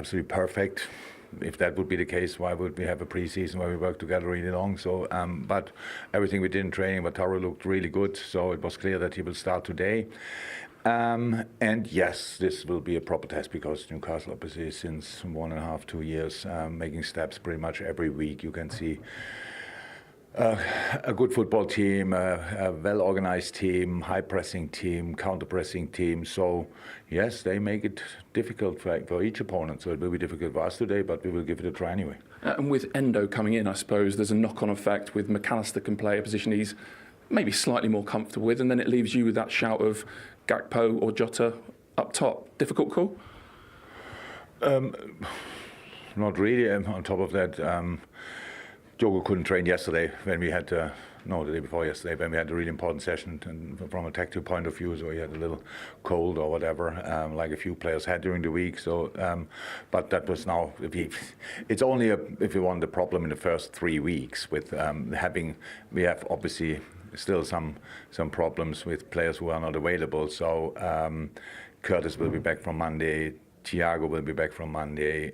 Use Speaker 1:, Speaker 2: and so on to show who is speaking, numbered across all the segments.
Speaker 1: absolutely perfect. If that would be the case, why would we have a pre-season where we work together really long? So, but everything we did in training, Wataru looked really good. So it was clear that he will start today. And yes, this will be a proper test because Newcastle, obviously, since 1.5, 2 years, making steps pretty much every week. You can see a good football team, a well-organized team, high-pressing team, counter-pressing team. So, yes, they make it difficult for each opponent. So it will be difficult for us today, but we will give it a try anyway.
Speaker 2: And with Endo coming in, I suppose there's a knock-on effect with McAllister can play a position he's maybe slightly more comfortable with, and then it leaves you with that shout of Gakpo or Jota up top. Difficult call?
Speaker 1: Not really. On top of that, Diogo couldn't train yesterday when we had, the day before yesterday, when we had a really important session and from a tactical point of view, so he had a little cold or whatever, like a few players had during the week. So, but that was now, it's only if you want the problem in the first 3 weeks with we have obviously still some problems with players who are not available. So Curtis will be back from Monday. Thiago will be back from Monday.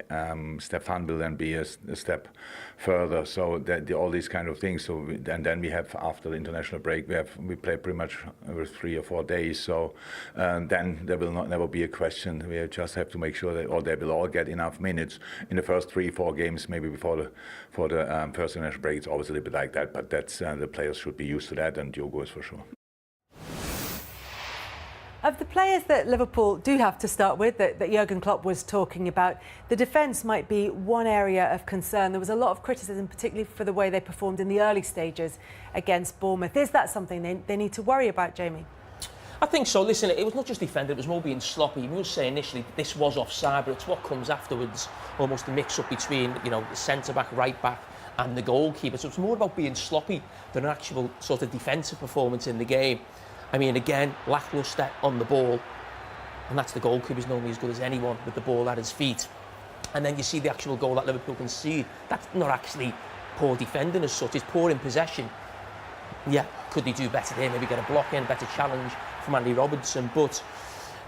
Speaker 1: Stefan will then be a step further. So all these kind of things. So and then we have, after the international break, we play pretty much over 3 or 4 days. So then there will never be a question. We just have to make sure that they will all get enough minutes in the first 3-4 games, maybe before the first international break. It's always a little bit like that, but that's the players should be used to that, and Diogo is for sure.
Speaker 3: Of the players that Liverpool do have to start with, that Jurgen Klopp was talking about, the defence might be one area of concern. There was a lot of criticism, particularly for the way they performed in the early stages against Bournemouth. Is that something they need to worry about, Jamie?
Speaker 4: I think so. Listen, it was not just defended, it was more being sloppy. We will say initially this was offside, but it's what comes afterwards, almost a mix-up between, the centre-back, right-back and the goalkeeper. So it's more about being sloppy than an actual sort of defensive performance in the game. I mean, again, lacklustre on the ball, and that's the goalkeeper's normally as good as anyone with the ball at his feet. And then you see the actual goal that Liverpool concede. That's not actually poor defending as such, it's poor in possession. Yeah, could they do better there? Maybe get a block in, better challenge from Andy Robertson. But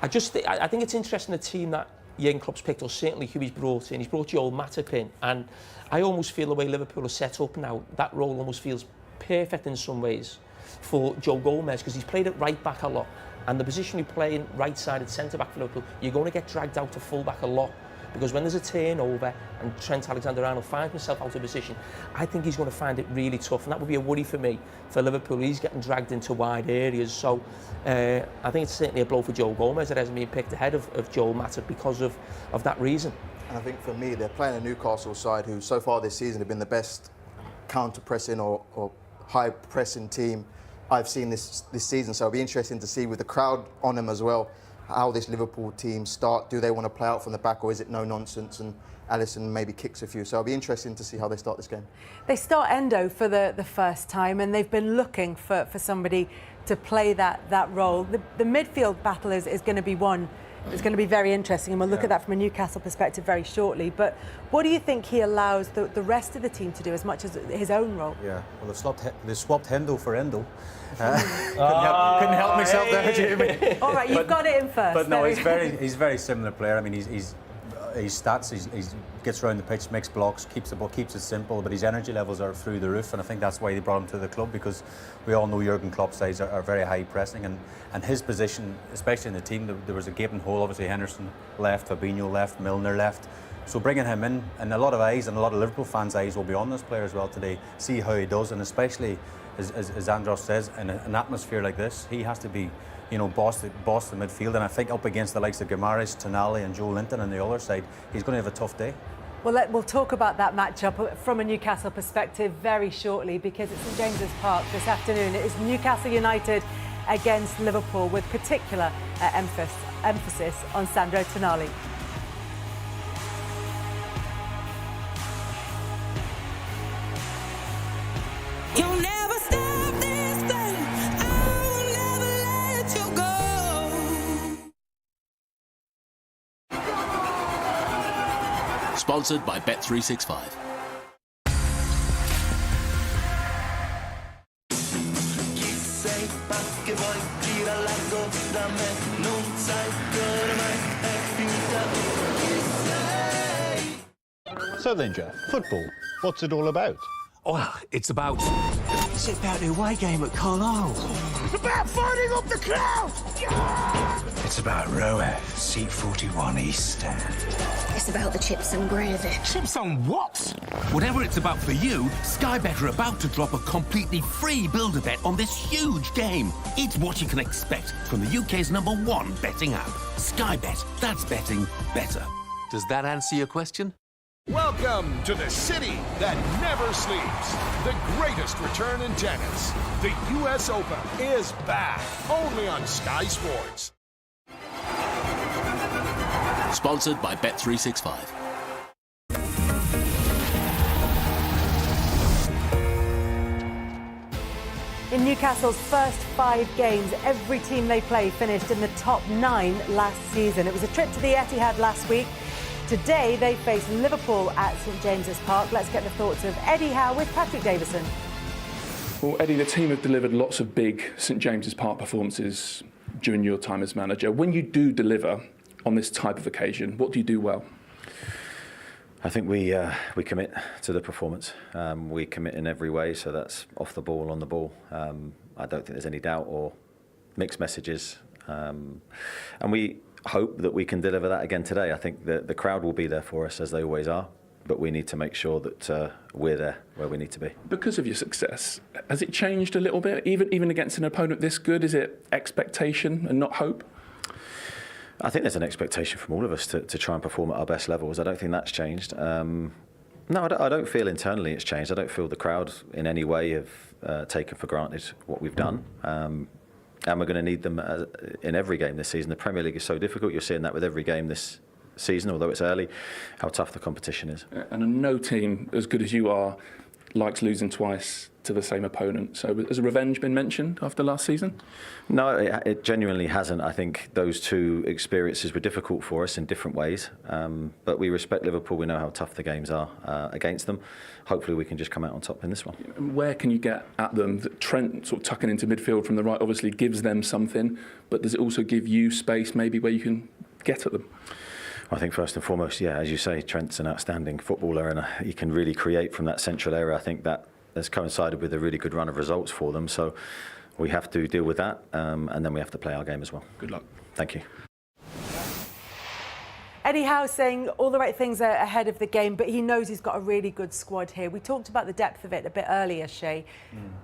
Speaker 4: I think it's interesting the team that Jurgen Klopp's picked, or certainly who he's brought in. He's brought Joel Matip in, and I almost feel the way Liverpool are set up now, that role almost feels perfect in some ways for Joe Gomez, because he's played at right back a lot, and the position you play in right-sided centre-back for Liverpool, you're going to get dragged out to full-back a lot, because when there's a turnover and Trent Alexander-Arnold finds himself out of position, I think he's going to find it really tough, and that would be a worry for me for Liverpool. He's getting dragged into wide areas, so I think it's certainly a blow for Joe Gomez that hasn't been picked ahead of Joel Matip because of that reason.
Speaker 5: And I think for me, they're playing a Newcastle side who so far this season have been the best counter-pressing or high-pressing team I've seen this season, so it'll be interesting to see with the crowd on them as well how this Liverpool team start. Do they want to play out from the back, or is it no nonsense and Alisson maybe kicks a few? So it'll be interesting to see how they start this game. They
Speaker 3: start Endo for the first time, and they've been looking for somebody to play that role. The midfield battle is going to be one. It's going to be very interesting, and we'll look at that from a Newcastle perspective very shortly. But what do you think he allows the rest of the team to do as much as his own role?
Speaker 6: Yeah, well, they swapped Hendo for Endo. Couldn't help myself there, Jamie.
Speaker 3: All right, you've got it in first.
Speaker 6: But no, he's a very similar player. I mean, his stats, he gets around the pitch, makes blocks, keeps the ball, keeps it simple, but his energy levels are through the roof, and I think that's why they brought him to the club, because we all know Jurgen Klopp's sides are very high pressing, and his position, especially in the team, there was a gaping hole. Obviously Henderson left, Fabinho left, Milner left, so bringing him in, and a lot of eyes, and a lot of Liverpool fans' eyes will be on this player as well today, see how he does, and especially as Andros says, in an atmosphere like this, he has to be, boss the midfield, and I think up against the likes of Guimaraes, Tonali and Joe Linton on the other side, he's going to have a tough day.
Speaker 3: Well, we'll talk about that matchup from a Newcastle perspective very shortly, because it's St James's Park this afternoon. It is Newcastle United against Liverpool, with particular emphasis on Sandro Tonali.
Speaker 7: You'll never stop this thing. I will never let you go.
Speaker 8: Sponsored by Bet365.
Speaker 9: So then, Jeff, football, what's it all about?
Speaker 10: Well, it's about the away game at Carlisle.
Speaker 7: It's about fighting up the crowd!
Speaker 10: It's about Roe, seat 41 East Stand.
Speaker 11: It's about the chips and gravy.
Speaker 10: Chips on what?
Speaker 12: Whatever it's about for you, Sky Bet are about to drop a completely free builder bet on this huge game. It's what you can expect from the UK's #1 betting app. Sky Bet, that's betting better.
Speaker 8: Does that answer your question?
Speaker 13: Welcome to the city that never sleeps. The greatest return in tennis. The US Open is back, only on Sky Sports.
Speaker 8: Sponsored by Bet365.
Speaker 3: In Newcastle's first 5 games, every team they play finished in the top 9 last season. It was a trip to the Etihad last week. Today they face Liverpool at St James's Park. Let's get the thoughts of Eddie Howe with Patrick Davison.
Speaker 2: Well, Eddie, the team have delivered lots of big St James's Park performances during your time as manager. When you do deliver on this type of occasion, what do you do well?
Speaker 14: I think we commit to the performance. We commit in every way, so that's off the ball, on the ball. I don't think there's any doubt or mixed messages. And we hope that we can deliver that again today. I think that the crowd will be there for us, as they always are, but we need to make sure that we're there where we need to be. Because
Speaker 2: of your success, has it changed a little bit? Even against an opponent this good, is it expectation and not hope?
Speaker 14: I think there's an expectation from all of us to try and perform at our best levels. I don't think that's changed. No, I don't feel internally it's changed. I don't feel the crowd in any way have taken for granted what we've done. And we're going to need them in every game this season. The Premier League is so difficult. You're seeing that with every game this season, although it's early, how tough the competition is.
Speaker 2: And no team as good as you are likes losing twice to the same opponent. So has revenge been mentioned after last season?
Speaker 14: No, it genuinely hasn't. I think those two experiences were difficult for us in different ways. But we respect Liverpool. We know how tough the games are against them. Hopefully we can just come out on top in this one.
Speaker 2: Where can you get at them? Trent sort of tucking into midfield from the right obviously gives them something, but does it also give you space maybe where you can get at them?
Speaker 14: I think first and foremost, yeah, as you say, Trent's an outstanding footballer and he can really create from that central area. I think that has coincided with a really good run of results for them. So we have to deal with that and then we have to play our game as well.
Speaker 2: Good luck.
Speaker 14: Thank you.
Speaker 3: Eddie Howe saying all the right things are ahead of the game, but he knows he's got a really good squad here. We talked about the depth of it a bit earlier, Shay,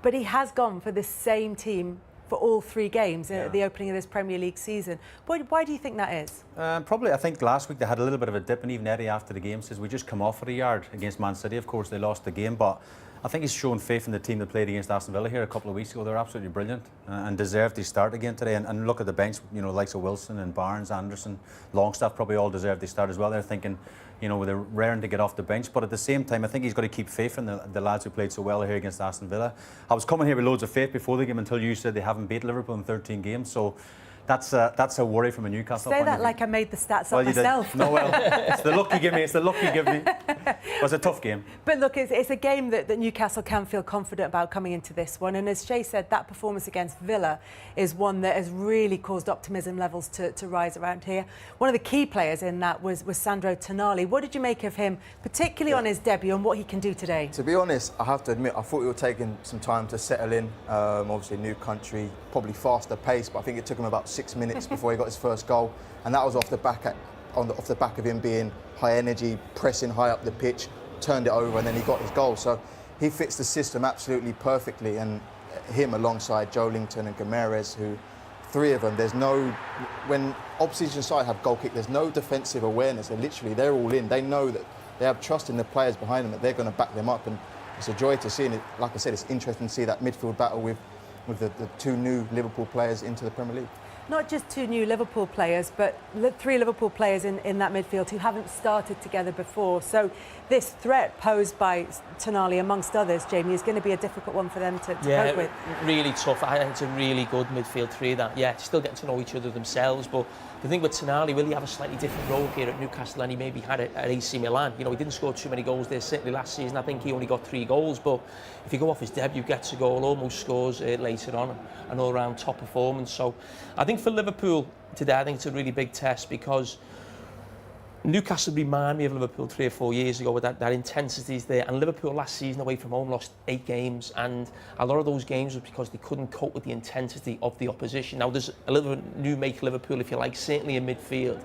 Speaker 3: but he has gone for the same team for all 3 games at the opening of this Premier League season. Why do you think that is?
Speaker 6: Probably, I think last week they had a little bit of a dip, and even Eddie after the game says we just come off for a yard against Man City. Of course, they lost the game, but I think he's shown faith in the team that played against Aston Villa here a couple of weeks ago. They're absolutely brilliant and deserved to start again today. And look at the bench, you know, likes of Wilson and Barnes, Anderson, Longstaff probably all deserve to start as well. They're thinking, you know, they're raring to get off the bench. But at the same time, I think he's got to keep faith in the lads who played so well here against Aston Villa. I was coming here with loads of faith before the game until you said they haven't beat Liverpool in 13 games. So that's a worry from a Newcastle point of view.
Speaker 3: Say that like I made the stats up
Speaker 6: you
Speaker 3: myself.
Speaker 6: Did. No, well, it's the luck you give me. It's the luck you give me. It was a tough game.
Speaker 3: But look, it's a game that Newcastle can feel confident about coming into this one. And as Shay said, that performance against Villa is one that has really caused optimism levels to rise around here. One of the key players in that was Sandro Tonali. What did you make of him, particularly on his debut, and what he can do today?
Speaker 5: To be honest, I have to admit, I thought we were taking some time to settle in. Obviously, new country, probably faster pace, but I think it took him about 6 minutes before he got his first goal, and that was off the back of him being high energy, pressing high up the pitch, turned it over, and then he got his goal. So he fits the system absolutely perfectly, and him alongside Joelinton and Gomes, who 3 of them, there's no, when opposition side have goal kick, there's no defensive awareness. They're all in. They know that they have trust in the players behind them, that they're going to back them up, and it's a joy to see. And like I said, it's interesting to see that midfield battle with the 2 new Liverpool players into the Premier League.
Speaker 3: Not just 2 new Liverpool players, but 3 Liverpool players in that midfield who haven't started together before. So this threat posed by Tonali, amongst others, Jamie, is going to be a difficult one for them to cope with.
Speaker 4: Really tough. I think it's a really good midfield 3 that, still getting to know each other themselves. But the thing with Tonali, will he have a slightly different role here at Newcastle than he maybe had at AC Milan? You know, he didn't score too many goals there, certainly last season. I think he only got 3 goals. But if you go off his debut, gets a goal, almost scores later on, an all-round top performance. So I think for Liverpool today, I think it's a really big test because Newcastle remind me of Liverpool 3 or 4 years ago with that intensity is there, and Liverpool last season away from home lost 8 games, and a lot of those games was because they couldn't cope with the intensity of the opposition. Now there's a little new make Liverpool, if you like, certainly in midfield,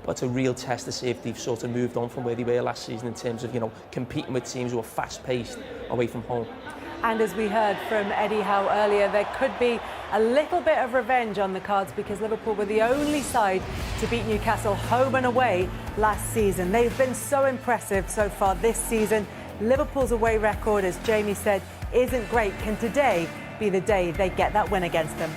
Speaker 4: but it's a real test to see if they've sort of moved on from where they were last season in terms of, you know, competing with teams who are fast-paced away from home.
Speaker 3: And as we heard from Eddie Howe earlier, there could be a little bit of revenge on the cards because Liverpool were the only side to beat Newcastle home and away last season. They've been so impressive so far this season. Liverpool's away record, as Jamie said, isn't great. Can today be the day they get that win against them?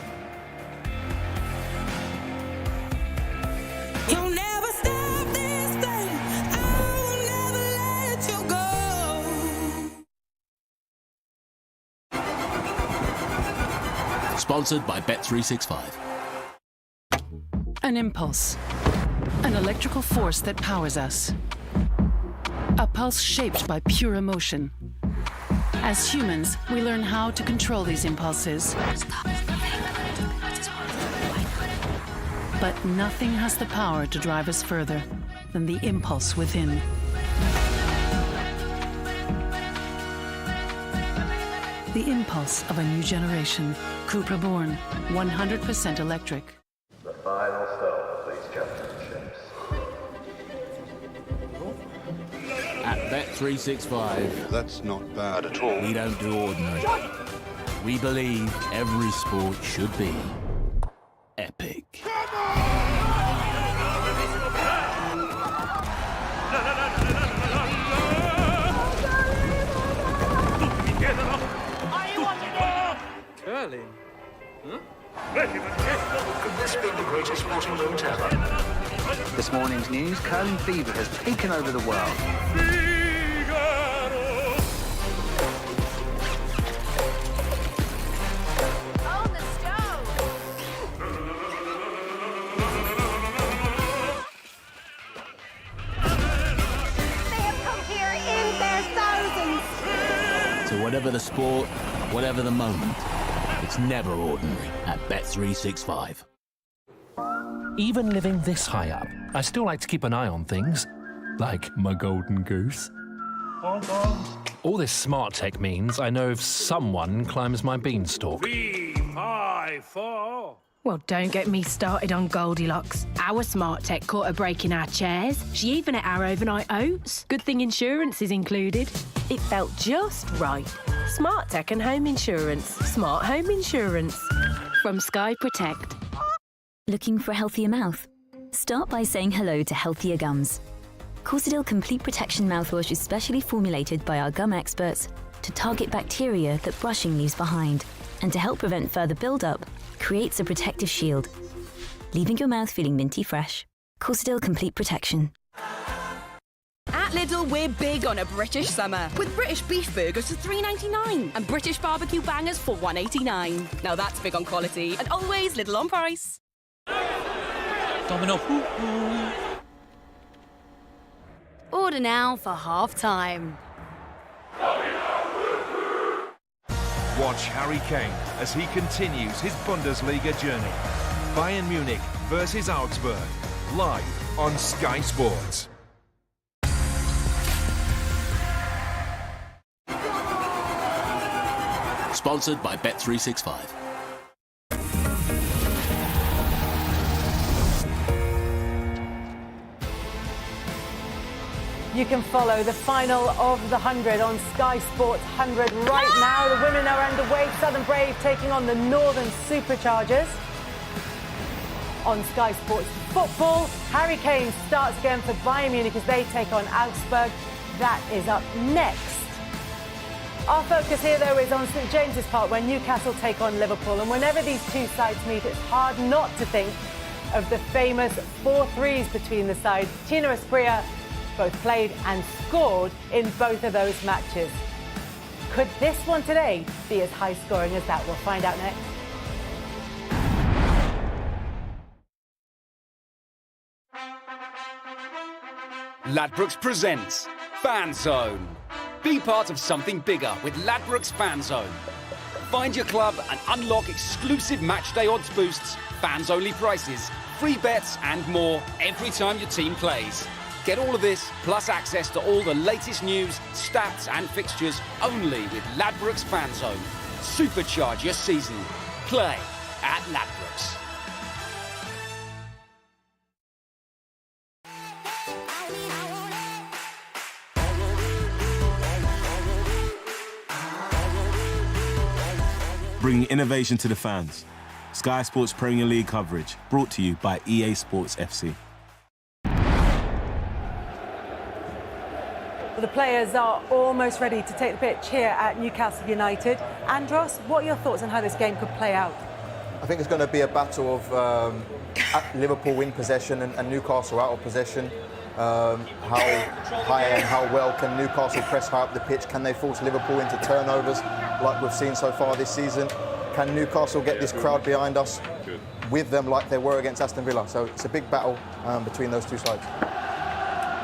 Speaker 7: You'll never stop this thing. I will never let you go.
Speaker 8: Sponsored by Bet365.
Speaker 15: An impulse. An electrical force that powers us. A pulse shaped by pure emotion. As humans, we learn how to control these impulses. But nothing has the power to drive us further than the impulse within. The impulse of a new generation. Cupra Born, 100% electric.
Speaker 16: The final stop of these championships.
Speaker 8: At Bet365.
Speaker 9: That's not bad at all.
Speaker 8: We don't do ordinary. We believe every sport should be epic.
Speaker 17: Curling?
Speaker 10: Could this be the greatest sporting moment ever?
Speaker 17: This morning's news, curling fever has taken over the world.
Speaker 7: On the stove. They have come here in their thousands.
Speaker 8: So whatever the sport, whatever the moment, it's never ordinary at Bet365.
Speaker 18: Even living this high up, I still like to keep an eye on things, like my golden goose. All this smart tech means I know if someone climbs my beanstalk.
Speaker 19: 3, 5, 4.
Speaker 20: Well, don't get me started on Goldilocks. Our smart tech caught a break in our chairs. She even ate our overnight oats. Good thing insurance is included. It felt just right. Smart tech and home insurance. Smart home insurance. From Sky Protect.
Speaker 21: Looking for a healthier mouth? Start by saying hello to healthier gums. Corsidil Complete Protection Mouthwash is specially formulated by our gum experts to target bacteria that brushing leaves behind, and to help prevent further build-up, creates a protective shield, leaving your mouth feeling minty fresh. Corsidil Complete Protection.
Speaker 22: At Lidl, we're big on a British summer, with British beef burgers for $3.99 and British barbecue bangers for $1.89. Now that's big on quality and always Lidl on price.
Speaker 4: Domino.
Speaker 22: Order now for half-time.
Speaker 13: Watch Harry Kane as he continues his Bundesliga journey. Bayern Munich versus Augsburg, live on Sky Sports.
Speaker 8: Sponsored by Bet365.
Speaker 3: You can follow the final of the 100 on Sky Sports 100 right now. The women are underway. Southern Brave taking on the Northern Superchargers. On Sky Sports Football, Harry Kane starts again for Bayern Munich as they take on Augsburg. That is up next. Our focus here, though, is on St James's Park, where Newcastle take on Liverpool. And whenever these two sides meet, it's hard not to think of the famous 4-3s between the sides. Tino Asprilla both played and scored in both of those matches. Could this one today be as high scoring as that? We'll find out next.
Speaker 23: Ladbrokes presents Fan Zone. Be part of something bigger with Ladbrokes Fan Zone. Find your club and unlock exclusive matchday odds boosts, fans-only prices, free bets and more every time your team plays. Get all of this, plus access to all the latest news, stats and fixtures only with Ladbrokes Fan Zone. Supercharge your season. Play at Ladbrokes.
Speaker 1: Bringing innovation to the fans. Sky Sports Premier League coverage, brought to you by EA Sports FC.
Speaker 3: Well, the players are almost ready to take the pitch here at Newcastle United. Andros, what are your thoughts on how this game could play out?
Speaker 5: I think it's going to be a battle of Liverpool win possession and Newcastle out of possession. How high and how well can Newcastle press high up the pitch? Can they force Liverpool into turnovers like we've seen so far this season? Can Newcastle get this crowd behind us with them like they were against Aston Villa? So it's a big battle between those two sides.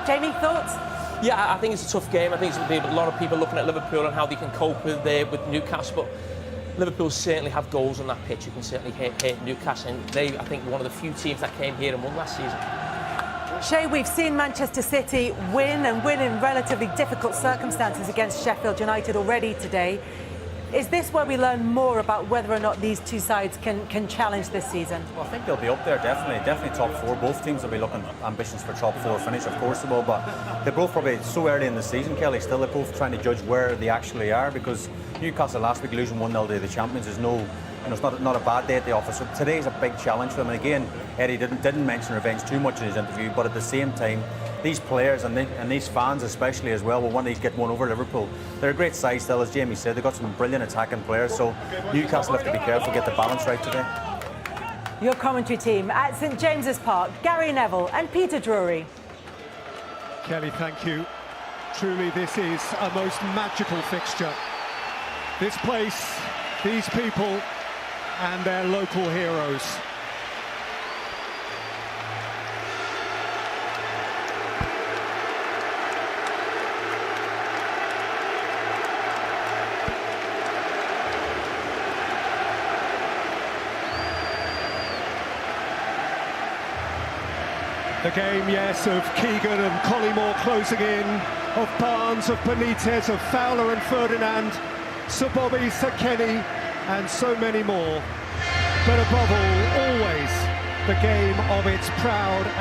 Speaker 3: Jamie, thoughts?
Speaker 4: Yeah, I think it's a tough game. I think it's going to be a lot of people looking at Liverpool and how they can cope with Newcastle. But Liverpool certainly have goals on that pitch. You can certainly hit Newcastle. And they, I think, one of the few teams that came here and won last season.
Speaker 3: Shay, we've seen Manchester City win in relatively difficult circumstances against Sheffield United already today. Is this where we learn more about whether or not these two sides can challenge this season?
Speaker 6: Well, I think they'll be up there, definitely top four. Both teams will be looking ambitions for top four finish, of course they will, but they're both probably so early in the season, Kelly, still they're both trying to judge where they actually are, because Newcastle last week losing 1-0 to the champions is it's not a bad day at the office. So today's a big challenge for them. And again, Eddie didn't mention revenge too much in his interview, but at the same time, these players and these fans especially as well will want to get one over Liverpool. They're a great side still, as Jamie said. They've got some brilliant attacking players, so Newcastle have to be careful, get the balance right today.
Speaker 3: Your commentary team at St James's Park, Gary Neville and Peter Drury.
Speaker 11: Kelly, thank you. Truly, this is a most magical fixture. This place, these people, and their local heroes. The game, yes, of Keegan and Collymore closing in, of Barnes, of Benitez, of Fowler and Ferdinand, Sir Bobby, Sir Kenny, and so many more. But above all, always the game of its proud and